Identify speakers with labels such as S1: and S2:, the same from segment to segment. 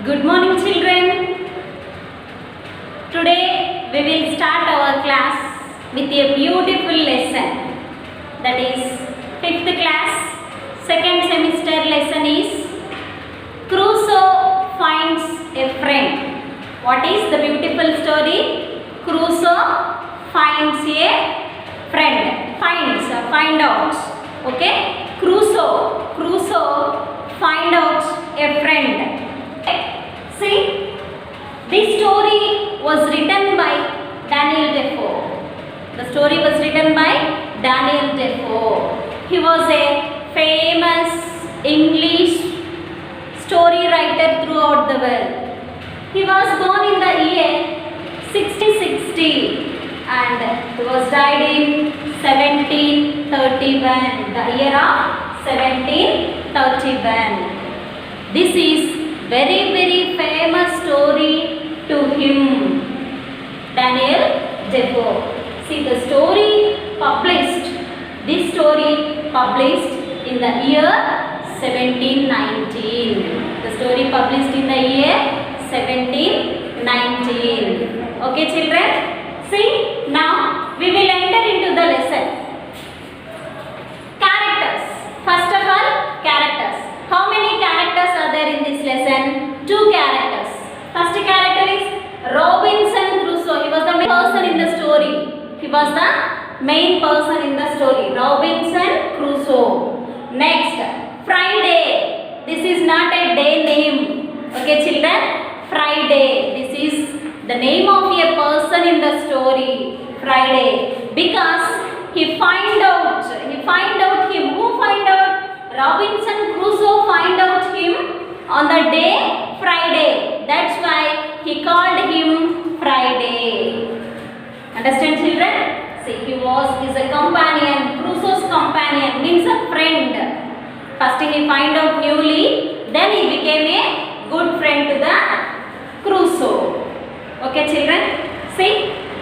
S1: Good morning, children. Today we will start our class with a beautiful lesson. That is 5th class, second semester lesson is Crusoe finds a friend. What is the beautiful story? Crusoe finds a friend. Find out. Okay? Crusoe find out a friend. See, this story was written by Daniel Defoe. The story was written by Daniel Defoe. He was a famous English story writer throughout the world. He was born in the year 1660 and he was died in 1731. The year of 1731. This is very famous story to him, Daniel Defoe. See, the story published, this story published in the year 1719. The story published in the year 1719. Okay, children? See, now we will enter into the lesson. Characters. First of all, characters. How many characters are there in this lesson? 2 characters. First character is Robinson Crusoe. He was the main person in the story. Robinson Crusoe. Next, Friday. This is not a day name. Okay, children? Friday. This is the name of a person in the story. Friday. Because he find out him. Who find out? Robinson Crusoe find out him on the day Friday. That's why he called him Friday. Understand, children? See, he is a companion. Crusoe's companion means a friend. First he find out newly, then he became a good friend to the Crusoe. Okay, children? See,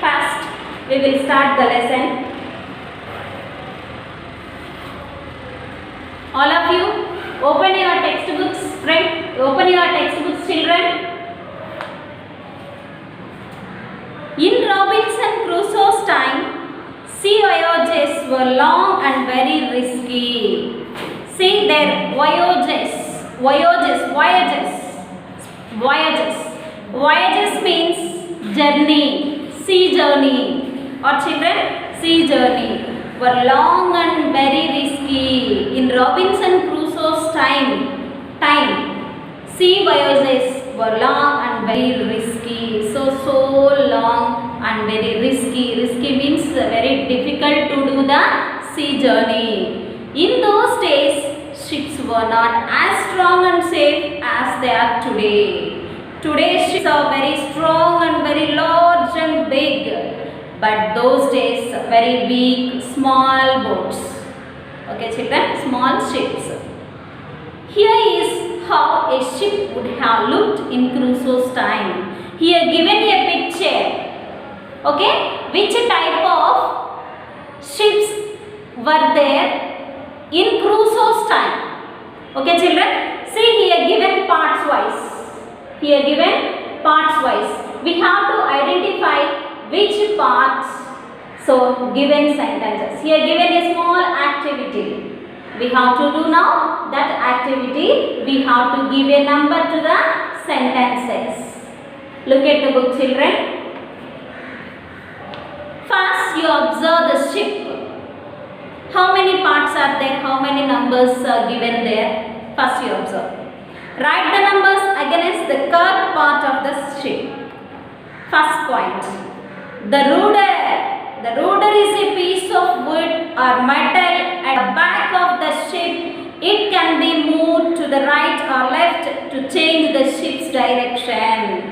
S1: first we will start the lesson. All of you, open your textbooks, friend. Open your textbooks, children. In Robinson Crusoe's time, sea voyages were long and very risky. See, their voyages means journey, sea journey. Or children, sea journey were long and very risky. In Robinson Crusoe's time, sea voyages were long and very risky. So long and very risky. Risky means very difficult to do the sea journey. In those days, ships were not as strong and safe as they are today. Today's ships are very strong and very large and big. But those days, very weak, small boats. Okay, children, small ships. Here is how a ship would have looked in Crusoe's time. Here given a picture. Okay, which type of ships were there in Crusoe's time? Okay, children, see here given parts wise. We have to identify which parts. So given sentences. Here given a small activity. We have to do now that activity. We have to give a number to the sentences. Look at the book, children. First you observe the ship. How many parts are there? How many numbers are given there? First you observe. Write the numbers against the curved part of the ship. First point. The rudder is a piece of wood or metal at the back of the ship. It can be moved to the right or left to change the ship's direction.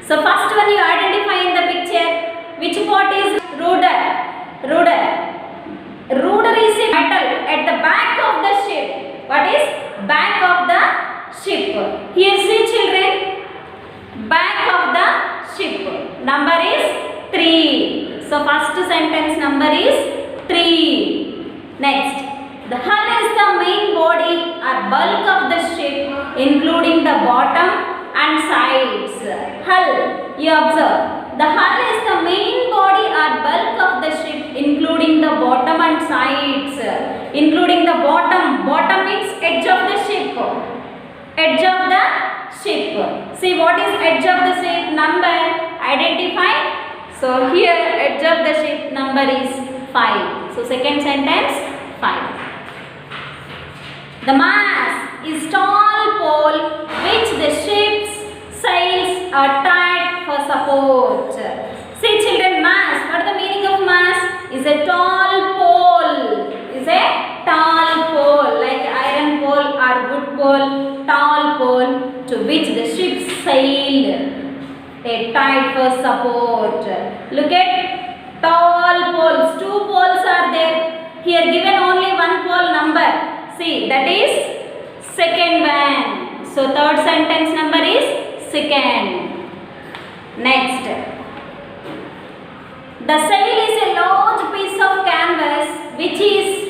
S1: So first one you identify in the picture. Which part is rudder? Rudder is a metal at the back of the ship. What is back of the ship? Here see, children. Back of the ship. Number is 3. So first sentence number is 3. Next, the hull is the main body or bulk of the ship, including the bottom and sides. Hull, you observe. The hull is the main body or bulk of the ship, including the bottom and sides. Including the bottom. Bottom means edge of the ship. Edge of the ship. See what is edge of the ship? Number. Identify. So here edge of the ship number is 5. So second sentence 5. The mast is tall pole which the ship's sails are tied for support. See children, mast. What is the meaning of mast? Is a tall pole. Is a tall pole like iron pole or wood pole. Tall pole to which the ship's sail a tied for support. Look at tall poles. 2 poles are there. Here given only 1 pole number. See, that is second one. So third sentence number is second. Next. The sail is a large piece of canvas which is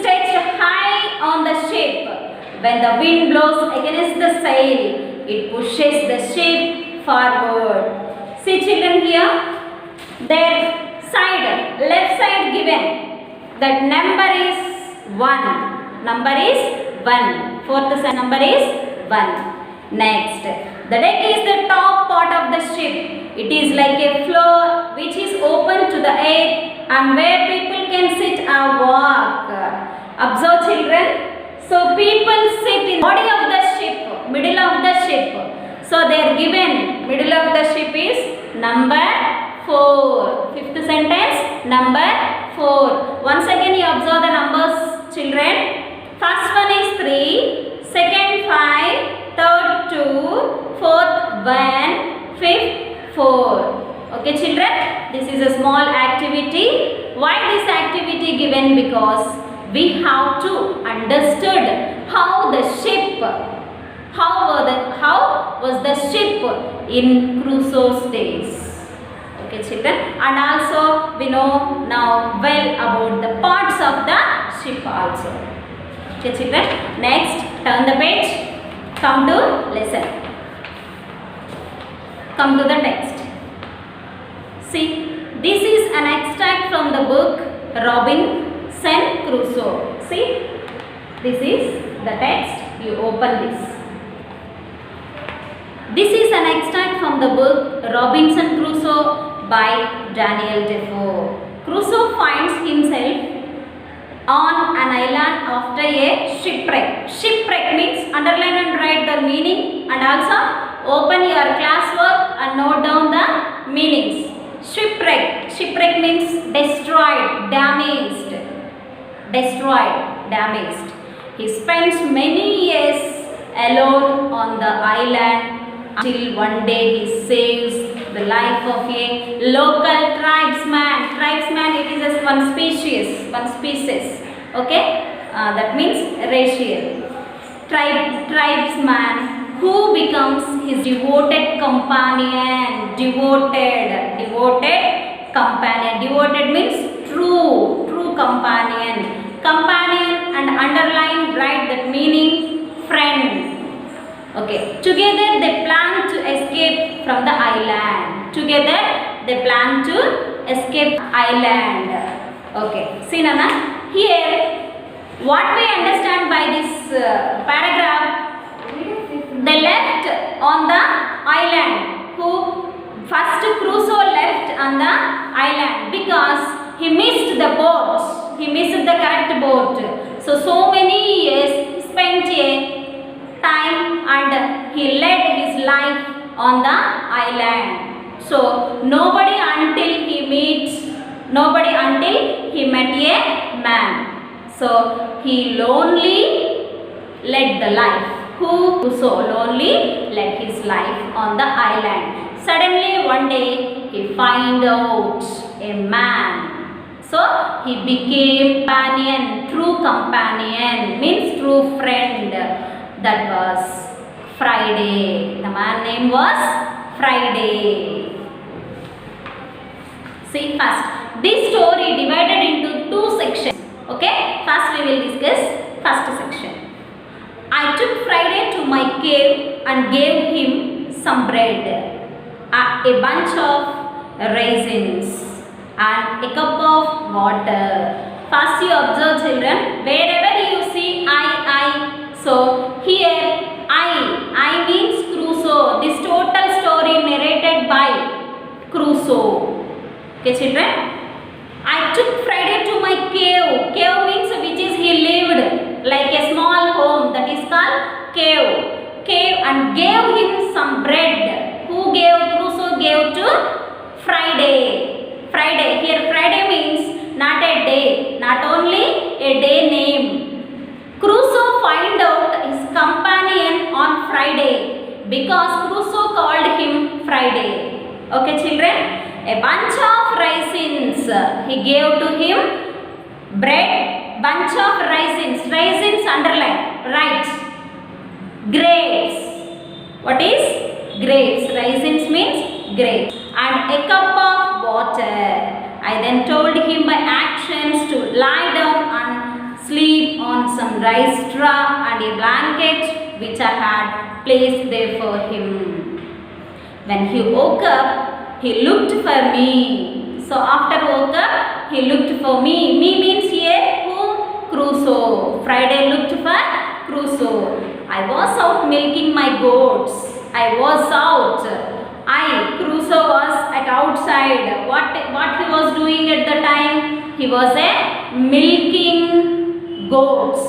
S1: stretched high on the ship. When the wind blows against the sail, it pushes the ship forward. See children here. Their side, left side given. That number is 1. Number is 1. Fourth number is 1. Next. The deck is the top part of the ship. It is like a floor which is open to the air and where people can sit or walk. Observe children. So people sit in the body of the ship, middle of the ship. So they are given middle of the ship is number 4. Fifth sentence number 4. Once again you observe the numbers children. First one is 3, second 5, third 2, fourth 1, fifth 4. Okay children, this is a small activity. Why this activity given? Because we have to understood how the ship, how was the ship in Crusoe's days. Okay children, and also we know now well about the parts of the ship also. Okay children, next turn the page, come to lesson, come to the text. See, this is an extract from the book Robinson Crusoe. See, this is the text, you open this. This is an extract from the book Robinson Crusoe by Daniel Defoe. Crusoe finds himself on an island after a shipwreck. Shipwreck means underline and write the meaning and also open your classwork and note down the meanings. Shipwreck. Shipwreck means destroyed, damaged. Destroyed, damaged. He spends many years alone on the island until one day he saves the life of a local tribesman. Tribesman, it is a one species. Okay, that means racial. Tribesman who becomes his devoted companion. Devoted companion. Devoted means true companion. Companion and underline, write that meaning, friend. Okay, together they plan to escape from the island. Together they plan to escape island. Okay, see Nana, here what we understand by this paragraph, they left on the island. First Crusoe left on the island because he missed the boat. He missed the correct boat. So many years spent a time and he led his life on the island. So nobody until he met a man. So he lonely led the life. Crusoe lonely led his life on the island. Suddenly one day he find out a man. So he became companion, true companion means true friend. That was Friday. The man name was Friday. See first, this story divided into 2 sections. Okay, first we will discuss first section. I took Friday to my cave and gave him some bread, a bunch of raisins, and a cup of water. First you observe, children, wherever you see I. So here I means Crusoe. This total story narrated by Crusoe. Okay, children. I took Friday to my cave. Cave means which is he lived, like a small home, that is called cave. Cave, and gave him some bread. Who gave? Crusoe gave to Friday. Friday. Here Friday means not a day, not only a day name. Crusoe find out his companion on Friday because Crusoe called him Friday. Okay, children. A bunch of raisins. He gave to him bread, bunch of raisins. Raisins underline. Right. Grapes. What is grapes? Raisins means grapes. And a cup of water. I then told him by actions to lie down and sleep on some rice straw and a blanket which I had placed there for him. When he woke up, he looked for me. So after woke up, he looked for me. Me means here who? Crusoe. Friday looked for Crusoe. I was out milking my goats. I was out. Crusoe was at outside. What he was doing at the time? He was milking goats.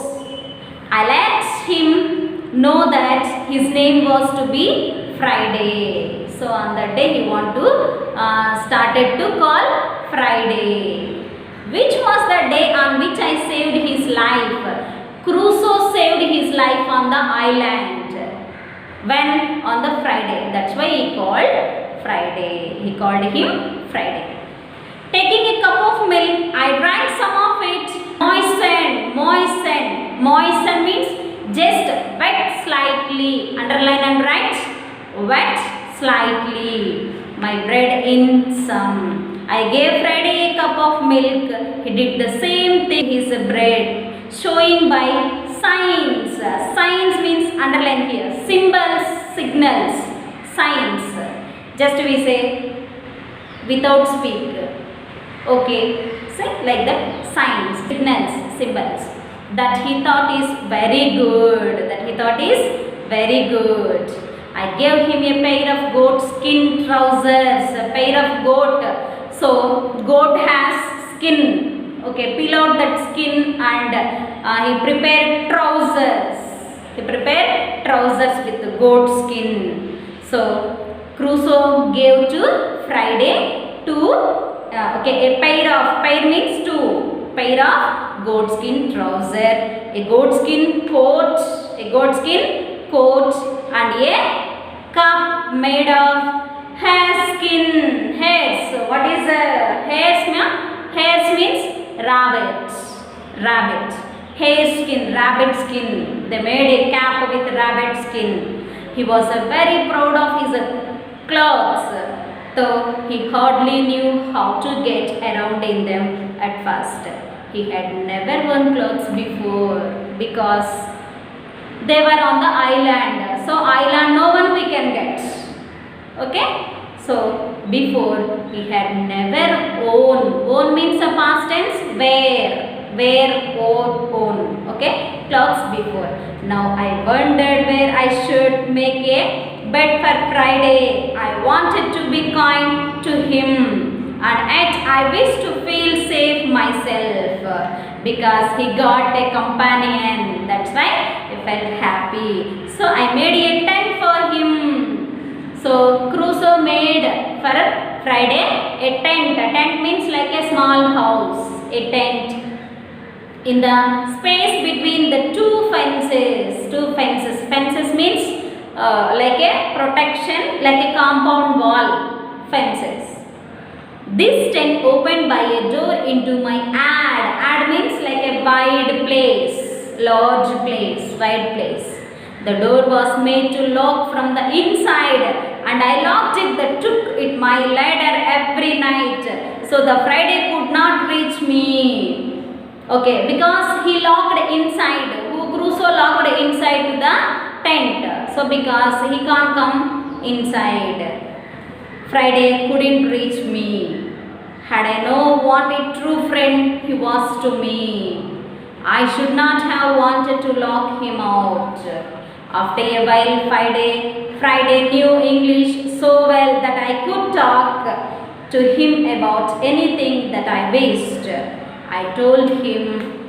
S1: I let him know that his name was to be Friday. So on that day he started to call Friday. Which was the day on which I saved his life? Crusoe saved his life on the island. When? On the Friday. That's why he called Friday. He called him Friday. Taking a cup of milk, I drank some of it. Moistened means just wet slightly. Underline and write. Wet slightly. My bread in some. I gave Friday a cup of milk. He did the same thing his bread, showing by signs. Signs means underline here. Symbols, signals, signs. Just we say without speak. Okay, say like that. Signs, signals, symbols. That he thought is very good. I gave him a pair of goat skin trousers. A pair of goat. So goat has skin. Okay, peel out that skin and he prepared trousers. With the goat skin. So Crusoe gave to Friday a pair means two. Pair of goat skin trouser, a goat skin coat, and a cup made of hare skin. Hares. What is hares? Hares means rabbit. Hare skin, rabbit skin. They made a cap with rabbit skin. He was very proud of his clothes, though he hardly knew how to get around in them at first. He had never worn clothes before because they were on the island. So island no one we can get. Okay. So before he had never own means a past tense. Wear or own. Okay. Clothes before. Now I wondered where I should make a bed for Friday. I wanted to be kind to him. And yet I wish to feel safe myself because he got a companion. That's why I felt happy. So I made a tent for him. So Crusoe made for Friday a tent. A tent means like a small house. A tent in the space between the two fences. Fences means like a protection, like a compound wall. Fences. This tent opened by a door into my ad. Ad means like a wide place, large place, wide place. The door was made to lock from the inside and I locked it. That took it my ladder every night. So the Friday could not reach me. Okay, because he locked inside. Who Crusoe locked inside to the tent. So because he can't come inside. Friday couldn't reach me. Had I known what a true friend he was to me, I should not have wanted to lock him out. After a while, Friday knew English so well that I could talk to him about anything that I wished. I told him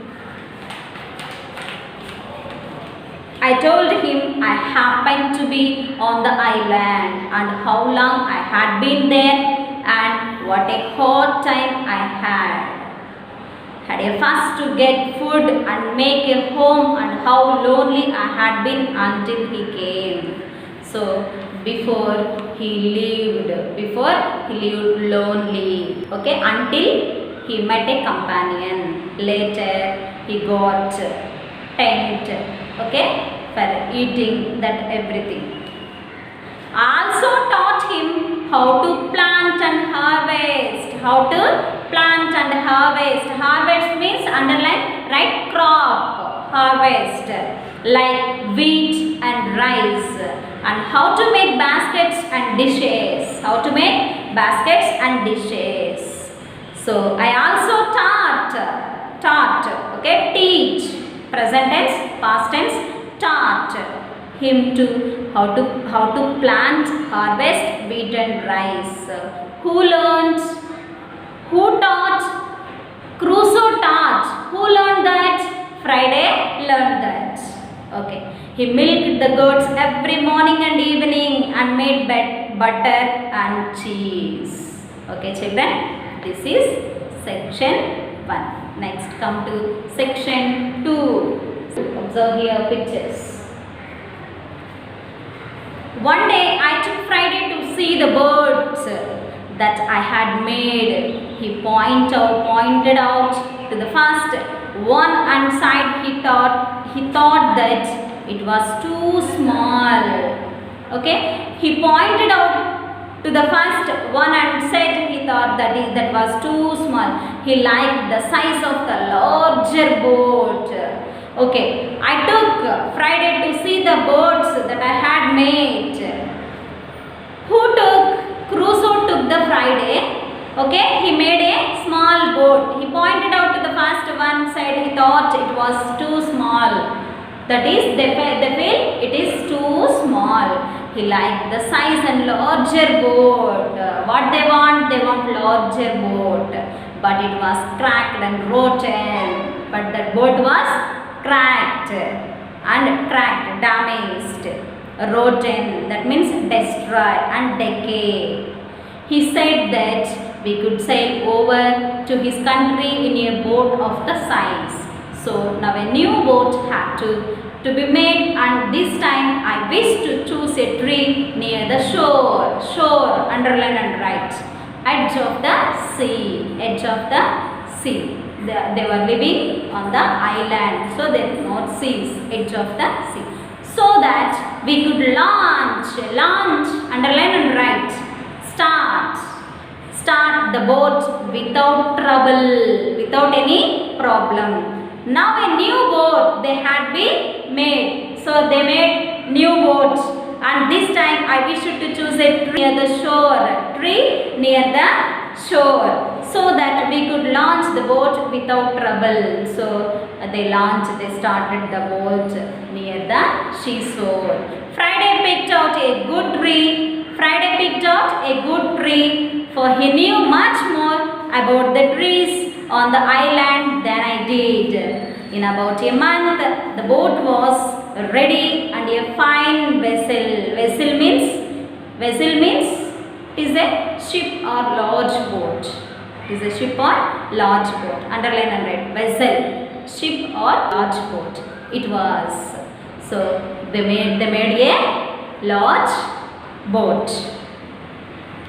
S1: I happened to be on the island and how long I had been there and what a hard time I had. Had a fuss to get food and make a home and how lonely I had been until he came. So before he lived lonely, okay, until he met a companion. Later he got tent, okay, for eating that everything. I also taught him how to plant and harvest. How to plant and harvest. Harvest means underline, right? Crop. Harvest. Like wheat and rice. And how to make baskets and dishes. How to make baskets and dishes. So I also taught, okay, teach. Present tense, past tense, taught him to how to plant, harvest wheat and rice. Who learned? Who taught? Crusoe taught. Who learned that? Friday learned that. Okay. He milked the goats every morning and evening and made butter and cheese. Okay, children. This is section 1. Next, come to section 2. Observe here pictures. One day I took Friday to see the birds that I had made. He pointed out to the first one and side he thought that it was too small. Okay, he pointed out to the first one and said he thought that was too small. He liked the size of the larger boat. Okay, I took Friday to see the birds that I had made. Who took? Crusoe took the Friday. Okay, he made a small boat. He pointed out to the first one, said he thought it was too small. That is, they feel it is too small. He liked the size and larger boat. What they want? They want larger boat. But it was cracked and rotten. But that boat was cracked, damaged, rotten, that means destroy and decay. He said that we could sail over to his country in a boat of the size. So now a new boat had to be made, and this time I wish to choose a tree near the shore, underline and write, edge of the sea. They were living on the island, so there is no seas, edge of the sea. So that we could launch, underline and write, start the boat without trouble, without any problem. Now a new boat they had been made. So they made new boat, and this time I wish to choose a tree near the shore, so that we could launch the boat without trouble. So they started the boat near the seashore. Friday picked out a good tree, for he knew much more about the trees on the island than I did. In about a month, the boat was ready and a fine vessel. Vessel means it is a ship or large boat. It is a ship or large boat. Underline and write, vessel, ship or large boat. It was. So they made a large boat.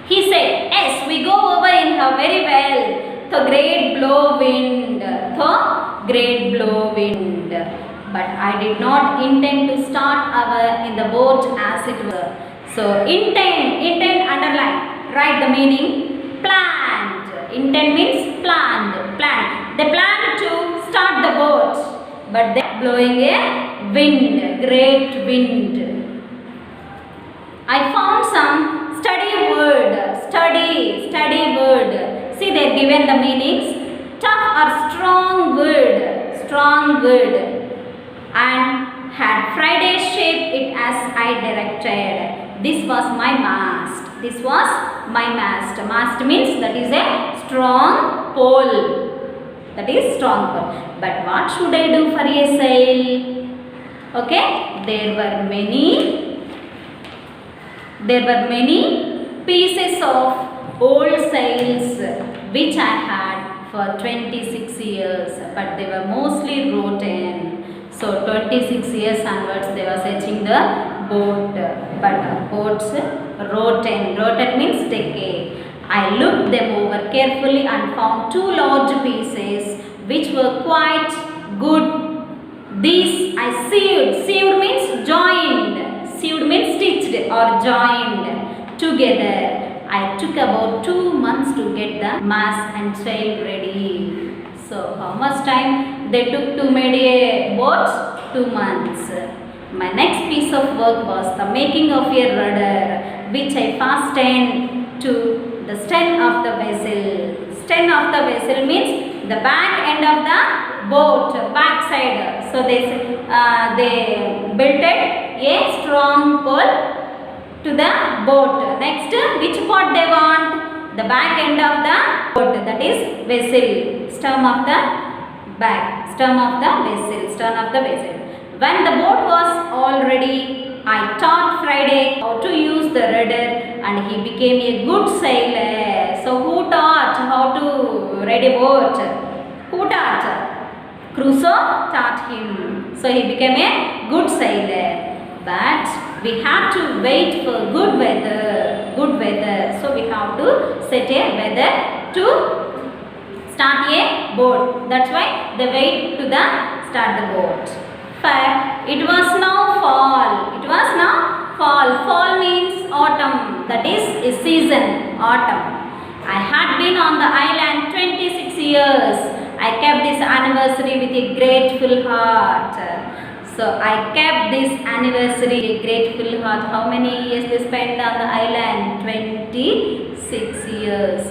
S1: He said, yes, we go over in her very well. The great blow wind. But I did not intend to start in the boat as it were. So intend, underline, write the meaning, planned. Intend means planned. They planned to start the boat, but they are blowing a wind, great wind. I found some study word, study word. See, they are given the meanings. Tough or strong word, and had Friday shaped it as I directed. This was my mast. This was my mast. Mast means that is a strong pole. That is strong pole. But what should I do for a sail? Okay, there were many pieces of old sails which I had for 26 years, but they were mostly rotten. So 26 years onwards they were searching the boat, but boats rotten. Rotten means decay. I looked them over carefully and found 2 large pieces which were quite good. These I sewed. Sewed means joined. Sewed means stitched or joined together. I took about 2 months to get the mast and sail ready. So how much time they took to make a boat? 2 months. My next piece of work was the making of a rudder, which I fastened to the stern of the vessel. Stern of the vessel means the back end of the boat, back side. So they built a strong pole to the boat. Next, which part they want? The back end of the boat, that is vessel. Stern of the back, stern of the vessel, stern of the vessel. When the boat was all ready, I taught Friday how to use the rudder and he became a good sailor. So who taught how to ride a boat? Who taught? Crusoe taught him. So he became a good sailor. But we have to wait for good weather. So we have to set a weather to start a boat. That's why they wait to start the boat. It was now fall. Fall means autumn. That is a season, autumn. I had been on the island 26 years. I kept this anniversary with a grateful heart. So I kept this anniversary with a grateful heart. How many years they spent on the island? 26 years.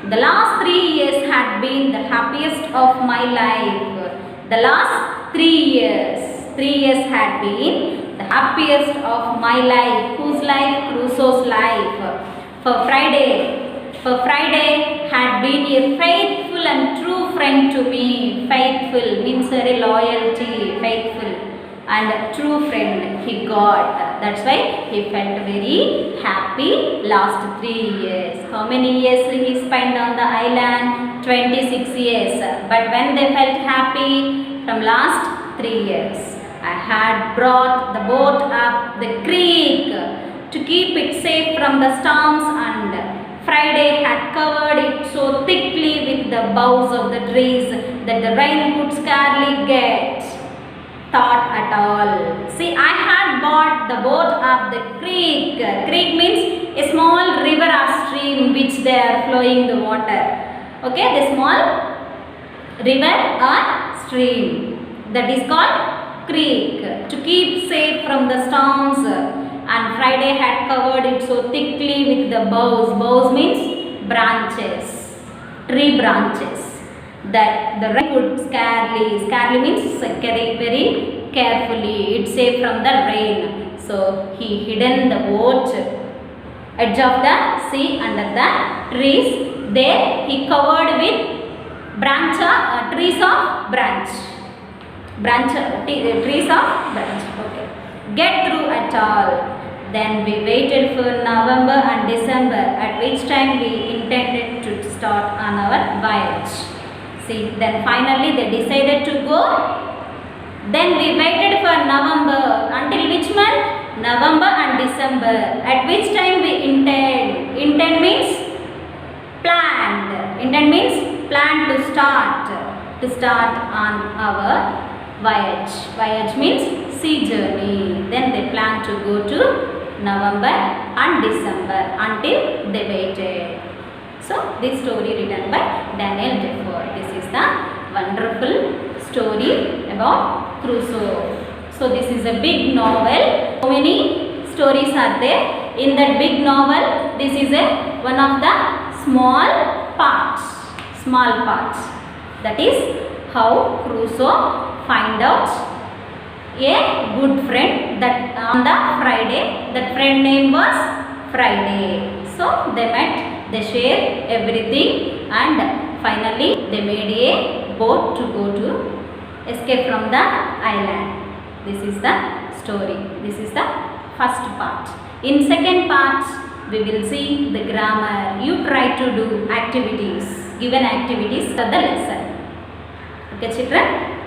S1: The last 3 years had been the happiest of my life. The last 3 years had been the happiest of my life. Whose life? Crusoe's life. For Friday had been a faithful and true friend to me. Faithful means very loyalty, faithful, and true friend he got. That's why he felt very happy last 3 years. How many years he spent on the island? 26 years. But when they felt happy? From last 3 years. I had brought the boat up the creek to keep it safe from the storms, and Friday had covered it so thickly with the boughs of the trees that the rain could scarcely get thought at all. See, I had brought the boat up the creek. Creek means a small river or stream which they are flowing the water. Okay, the small river or stream, that is called creek, to keep safe from the storms. And Friday had covered it so thickly with the boughs. Boughs means branches, tree branches, that the rain could scarcely means very carefully. It's safe from the rain. So he hidden the boat edge of the sea under the trees. There he covered with trees of branch. Trees of branch. Okay. Get through at all. Then we waited for November and December, at which time we intended to start on our voyage. See, then finally they decided to go. Then we waited for November. Until which month? November and December. At which time we intend? Intend means planned. Intend means planned to start on our voyage. Voyage means sea journey. Then they planned to go to November and December until they waited. So this story written by Daniel Defoe. This is the wonderful story about Crusoe. So this is a big novel. How many stories are there in that big novel? This is a one of the small parts. That is how Crusoe find out a good friend that on the Friday. That friend name was Friday. So they met, they share everything, and finally they made a boat to go to escape from the island. This is the story. This is the first part. In second part we will see the grammar. You try to do activities, given activities for the lesson. Okay children.